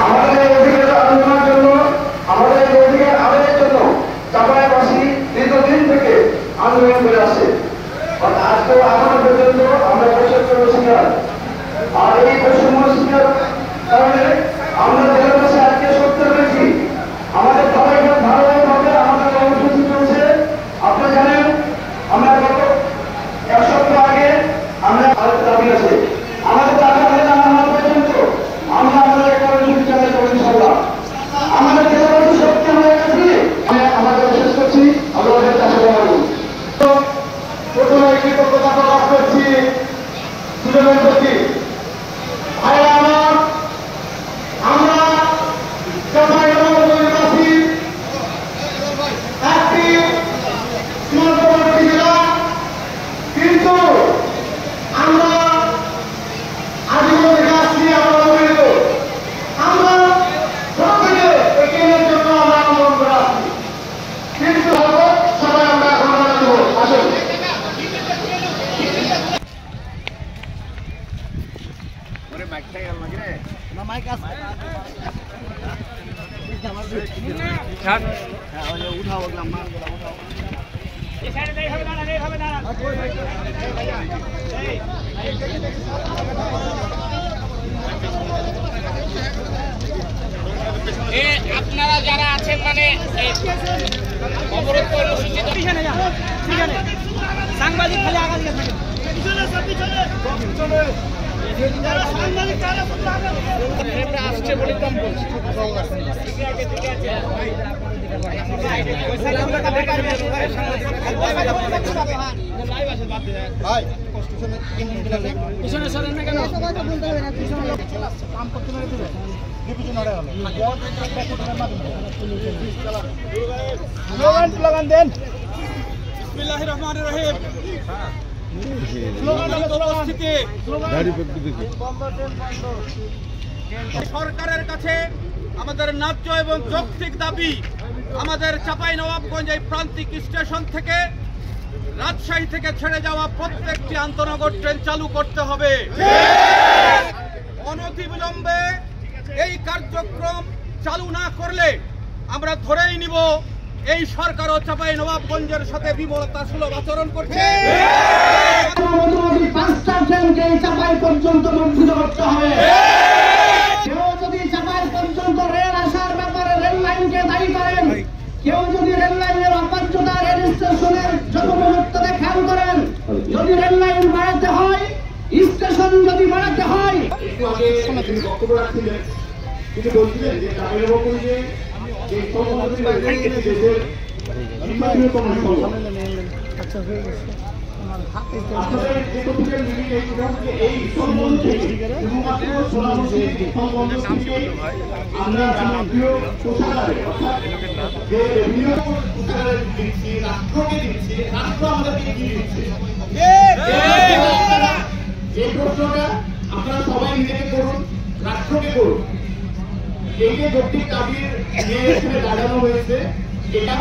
আমাদের অধিকার আন্দোলনের জন্য, আমাদের অধিকার আদায়ের জন্য চাঁপাইবাসী দীর্ঘদিন থেকে আন্দোলন করে আসছে। আজকেও এখনো পর্যন্ত আমরা বৈষম্য শিকার, আর এই বৈষম্য শিকার কারণে আমরা জেলাবাসী আজকে সত্য পেয়েছি। আমাদের ধারাবাহিকভাবে আমাদের কর্মসূচি চলছে। আপনারা জানেন আমরা গত এক সপ্তাহ আগে আমরা দাবি আছে, আমাদের দাবি জানানো পর্যন্ত আমরা আমাদের কর্মসূচি চালাই করবো ইনশাআল্লাহ। আমাদের জেলাবাসী সত্য হয়ে গেছে। আমাদের শেষ করছি, আমরা ওদের চাষে বাড়াবো। প্রথমে কৃতজ্ঞতা প্রকাশ করছি সুযোগের প্রতি। ভাইরা আমার, আমরা চাঁপাইনবাবগঞ্জবাসী একটি সীমান্তবর্তী জেলা, কিন্তু আমরা আজীবন দেখে আসছি আমরা অবহেলিত। আমরা প্রত্যেকে এগিয়ে জন্য আমরা আন্দোলন করে আসছি, কিন্তু সবাই আমরা এখন দেবো। আসুন আপনারা যারা আছেন মানে অবরোধ কর্মসূচি সাংবাদিক খালি আগামী আসছে বলে কম বলছি। স্লোগান দেন। বিসমিল্লাহির রহমানির রহিম। সরকারের কাছে আমাদের ন্যায্য এবং যৌক্তিক দাবি, আমাদের চাঁপাইনবাবগঞ্জ এই প্রান্তিক স্টেশন থেকে রাজশাহী থেকে ছেড়ে যাওয়া প্রত্যেকটি আন্তনগর ট্রেন চালু করতে হবে। অনতিবিলম্বে এই কার্যক্রম চালু না করলে আমরা ধরেই নিব এই সরকারও চাঁপাইনবাবগঞ্জের সাথে বিমূর্ততাসুলভ আচরণ করছে। পাঁচটা ট্রেনকে চাঁপাই পর্যন্ত বঞ্চিত করতে হবে। কেউ যদি চাঁপাই পর্যন্ত রেল আসার ব্যাপারে রেল লাইনকে দায়ী করেন, কেউ যদি রেল লাইনের অপার্যতা, রেল স্টেশনের যতটা খেয়াল করেন, যদি রেল লাইন বাড়াতে হয়, স্টেশন যদি বাড়াতে হয়। একটু আগে তিনি বক্তব্য রাখছিলেন, তিনি বলছিলেন যে চাঁপাইনবাবগঞ্জে এই সংগঠনটি দেশের নির্বাচনীয় আপনাদের যে কমিটির মিটিং এই সম্বন্ধ থেকে শুধুমাত্র সোনামুখী সম্বন্ধ থেকে আমরা প্রিয় কোষাগারে, অর্থাৎ যে রেভিনিউ কোষাগারে দিচ্ছি, রাষ্ট্রকে দিচ্ছি, রাষ্ট্র আমাদেরকে কি দিচ্ছে, এই প্রশ্নটা আপনারা সবাই নিজেকে করুন, রাষ্ট্রকে করুন। এই যে যৌক্তিক দাবির নিয়ে এখানে দাঁড়ানো হয়েছে, এটা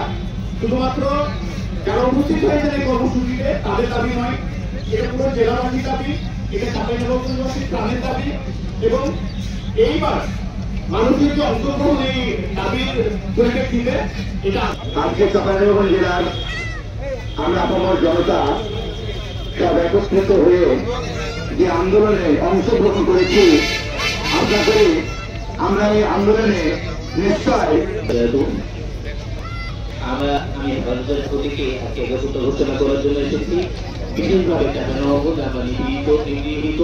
শুধুমাত্র যারা উপস্থিত হয়েছেন এই কর্মসূচিতে তাদের দাবি নয়, এটা পুরো জেলাবাসীর দাবি, এটা চাঁপাইনবাবগঞ্জবাসীর প্রাণের দাবি। এবং এইবার মানুষের যে অংশগ্রহণ এই দাবির পরিপ্রেক্ষিতে, এটা আজকে চাঁপাইনবাবগঞ্জ জেলার আমরা আপামর জনতা সব একত্রিত হয়ে যে আন্দোলনে অংশগ্রহণ করেছি, আশা করি আমরা এই আন্দোলনে নিশ্চয় আমি হেফাজতের প্রতীকে আজকে একত্র ঘোষণা করার জন্য এসেছি। বিশেষভাবে চাঁপাইনবাবগঞ্জ আমরা নিগৃহীত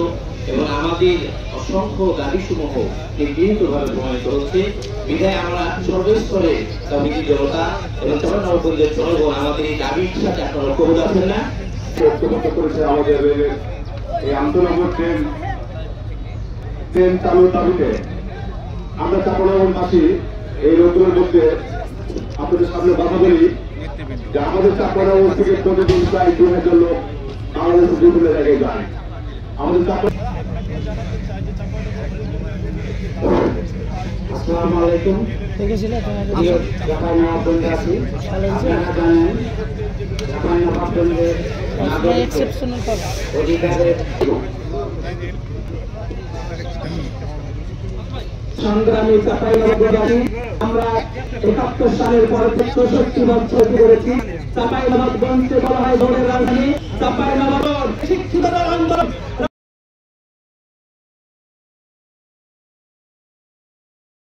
এবং আমাদের অসংখ্য দাবিসমূহ নিগৃহীতভাবে প্রমাণিত হচ্ছে। বিধায় আমরা সর্বস্তরে কমিটি জনতা এবং চাঁপাইনবাবগঞ্জের জনগণ আমাদের এই দাবির সাথে আপনারা ঐক্যবদ্ধ আছেন না। ঐক্যবদ্ধ করেছে আমাদের এই আন্তনগর ট্রেন চালুর দাবিতে আমরা চাঁপাইনবাবগঞ্জবাসী এই রোদ্রের মধ্যে আপনাদের সামনে কথা বলি যে আমাদের চাঁপাইনবাবগঞ্জ থেকে প্রতিদিন প্রায় 2000 লোক বাংলাদেশের বিভিন্ন জায়গায় যায়। আমাদের আসসালামু আলাইকুম। চাঁপাইনবাবগঞ্জবাসী আপনারা জানেন চাঁপাইনবাবগঞ্জের অধিকারের সংগ্রামী চাঁপাইনবাবগঞ্জবাসী, আমরা 71 সালের পর 63 বছর করেছি। চাঁপাইনবাবগঞ্জকে বলা হয় দৌড়ের